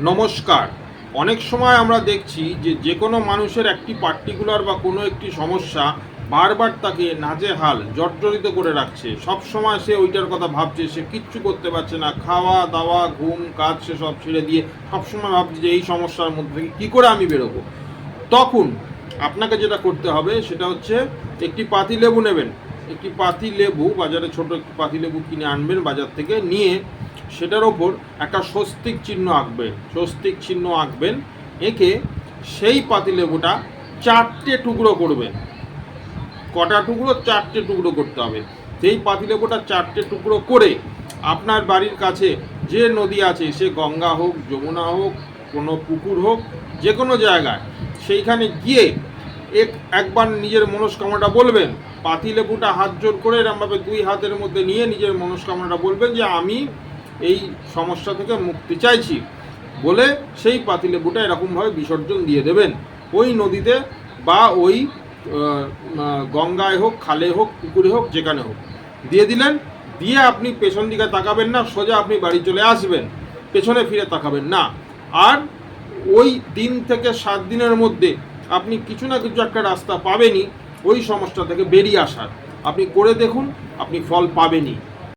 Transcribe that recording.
নমস্কার। অনেক সময় আমরা দেখছি যে কোনো মানুষের একটি পার্টিকুলার বা কোনো একটি সমস্যা বারবার তাকে নাজেহাল জর্জরিত করে রাখছে। সব সময় সে ওইটার কথা ভাবছে, সে কিচ্ছু করতে পারছে না। খাওয়া দাওয়া ঘুম কাজ সে সব ছেড়ে দিয়ে সবসময় ভাবছে যে এই সমস্যার মধ্যে থেকে কী করে আমি বেরোবো। তখন আপনাকে যেটা করতে হবে সেটা হচ্ছে একটি পাতিলেবু নেবেন। একটি পাতিলেবু বাজারে ছোট একটি পাতিলেবু কিনে আনবেন বাজার থেকে, নিয়ে সেটার ওপর একটা স্বস্তিক চিহ্ন আঁকবেন। স্বস্তিক চিহ্ন আঁকবেন, এঁকে সেই পাতিলেবুটা 4টে টুকরো করবেন। কটা টুকরো? 4টে টুকরো করতে হবে। সেই পাতিলেবুটা 4টে টুকরো করে আপনার বাড়ির কাছে যে নদী আছে, সে গঙ্গা হোক, যমুনা হোক, কোনো পুকুর হোক, যে কোনো জায়গায় সেইখানে গিয়ে একবার নিজের মনস্কামনাটা বলবেন। পাতিলেবুটা হাত জোর করে এরমভাবে 2 হাতের মধ্যে নিয়ে নিজের মনস্কামনাটা বলবেন যে আমি এই সমস্যা থেকে মুক্তি চাইছি বলে সেই পাতিলেবুটা এরকমভাবে বিসর্জন দিয়ে দেবেন ওই নদীতে বা ওই গঙ্গায় হোক, খালে হোক, পুকুরে হোক, যেখানে হোক দিয়ে দিলেন। দিয়ে আপনি পেছন দিকে তাকাবেন না, সোজা আপনি বাড়ি চলে আসবেন, পেছনে ফিরে তাকাবেন না। আর ওই 3 থেকে 7 দিনের মধ্যে আপনি কিছু না কিছু একটা রাস্তা পাবেনই ওই সমস্যা থেকে বেরিয়ে আসার। আপনি করে দেখুন, আপনি ফল পাবেনই।